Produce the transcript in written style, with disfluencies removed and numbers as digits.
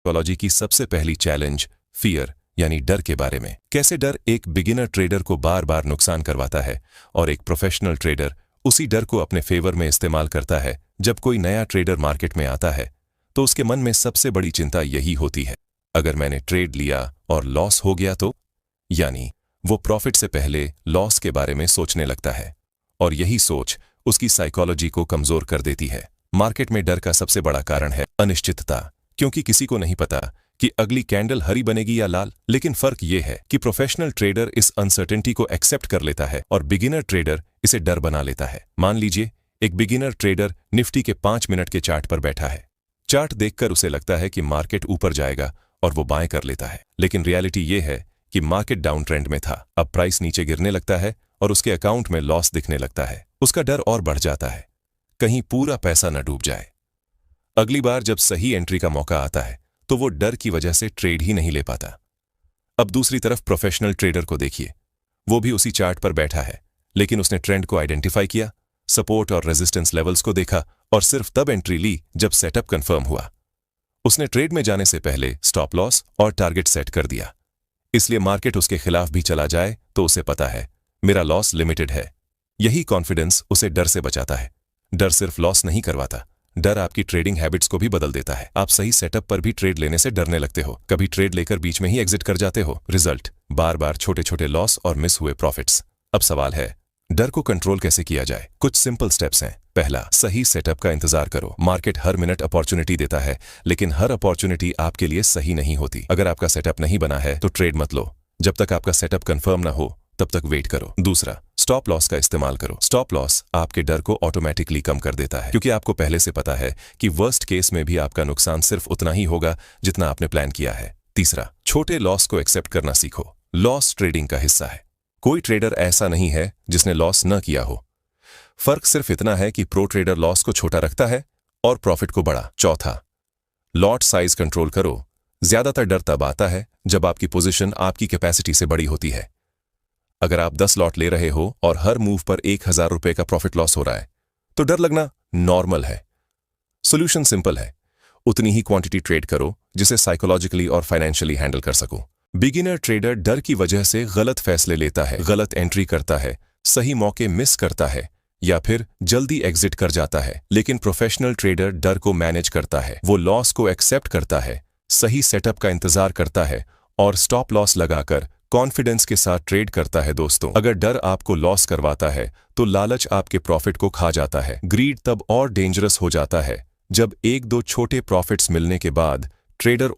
Psychology की सबसे पहली चैलेंज फियर यानी डर के बारे में। कैसे डर एक बिगिनर ट्रेडर को बार बार नुकसान करवाता है और एक प्रोफेशनल ट्रेडर उसी डर को अपने फेवर में इस्तेमाल करता है। जब कोई नया ट्रेडर मार्केट में आता है तो उसके मन में सबसे बड़ी चिंता यही होती है, अगर मैंने ट्रेड लिया और लॉस हो गया तो, यानी वो प्रॉफिट से पहले लॉस के बारे में सोचने लगता है और यही सोच उसकी साइकोलॉजी को कमजोर कर देती है। मार्केट में डर का सबसे बड़ा कारण है अनिश्चितता, क्योंकि किसी को नहीं पता कि अगली कैंडल हरी बनेगी या लाल। लेकिन फर्क यह है कि प्रोफेशनल ट्रेडर इस अनसर्टेनिटी को एक्सेप्ट कर लेता है और बिगिनर ट्रेडर इसे डर बना लेता है। मान लीजिए एक बिगिनर ट्रेडर निफ्टी के 5 मिनट के चार्ट पर बैठा है। चार्ट देखकर उसे लगता है कि मार्केट ऊपर जाएगा और वो बाएं कर लेता है, लेकिन रियलिटी ये है कि मार्केट डाउन ट्रेंड में था। अब प्राइस नीचे गिरने लगता है और उसके अकाउंट में लॉस दिखने लगता है। उसका डर और बढ़ जाता है, कहीं पूरा पैसा न डूब जाए। अगली बार जब सही एंट्री का मौका आता है तो वो डर की वजह से ट्रेड ही नहीं ले पाता। अब दूसरी तरफ प्रोफेशनल ट्रेडर को देखिए, वो भी उसी चार्ट पर बैठा है, लेकिन उसने ट्रेंड को आइडेंटिफाई किया, सपोर्ट और रेजिस्टेंस लेवल्स को देखा और सिर्फ तब एंट्री ली जब सेटअप कंफर्म हुआ। उसने ट्रेड में जाने से पहले स्टॉप लॉस और टारगेट सेट कर दिया, इसलिए मार्केट उसके खिलाफ भी चला जाए तो उसे पता है मेरा लॉस लिमिटेड है। यही कॉन्फिडेंस उसे डर से बचाता है। डर सिर्फ लॉस नहीं करवाता, डर आपकी ट्रेडिंग हैबिट्स को भी बदल देता है। आप सही सेटअप पर भी ट्रेड लेने से डरने लगते हो, कभी ट्रेड लेकर बीच में ही एग्जिट कर जाते हो। रिजल्ट बार बार छोटे छोटे लॉस और मिस हुए प्रॉफिट्स। अब सवाल है, डर को कंट्रोल कैसे किया जाए? कुछ सिंपल स्टेप्स हैं। पहला, सही सेटअप का इंतजार करो। मार्केट हर मिनट अपॉर्चुनिटी देता है, लेकिन हर अपॉर्चुनिटी आपके लिए सही नहीं होती। अगर आपका सेटअप नहीं बना है तो ट्रेड मत लो। जब तक आपका सेटअप कंफर्म ना हो तब तक वेट करो। दूसरा, स्टॉप लॉस का इस्तेमाल करो। स्टॉप लॉस आपके डर को ऑटोमेटिकली कम कर देता है, क्योंकि आपको पहले से पता है कि वर्स्ट केस में भी आपका नुकसान सिर्फ उतना ही होगा जितना आपने प्लान किया है। तीसरा, छोटे लॉस को एक्सेप्ट करना सीखो। लॉस ट्रेडिंग का हिस्सा है। कोई ट्रेडर ऐसा नहीं है जिसने लॉस न किया हो। फर्क सिर्फ इतना है कि प्रो ट्रेडर लॉस को छोटा रखता है और प्रॉफिट को बड़ा। चौथा, लॉट साइज कंट्रोल करो। ज्यादातर डर तब आता है जब आपकी पोजीशन आपकी कैपेसिटी से बड़ी होती है। अगर आप 10 लॉट ले रहे हो और हर मूव पर 1000 रुपए का प्रॉफिट लॉस हो रहा है तो डर लगना नॉर्मल है। सॉल्यूशन सिंपल है, उतनी ही क्वांटिटी ट्रेड करो जिसे साइकोलॉजिकली और फाइनेंशियली हैंडल कर सको। बिगिनर ट्रेडर डर की वजह से गलत फैसले लेता है, गलत एंट्री करता है, सही मौके मिस करता है या फिर जल्दी एग्जिट कर जाता है। लेकिन प्रोफेशनल ट्रेडर डर को मैनेज करता है, वो लॉस को एक्सेप्ट करता है, सही सेटअप का इंतजार करता है और स्टॉप लॉस लगाकर कॉन्फिडेंस के साथ ट्रेड करता है। दोस्तों, अगर डर आपको लॉस करवाता है तो लालच आपके प्रॉफिट को खा जाता है। ग्रीड तब और डेंजरस हो जाता है जब 1-2 छोटे प्रॉफिट्स मिलने के बाद ट्रेडर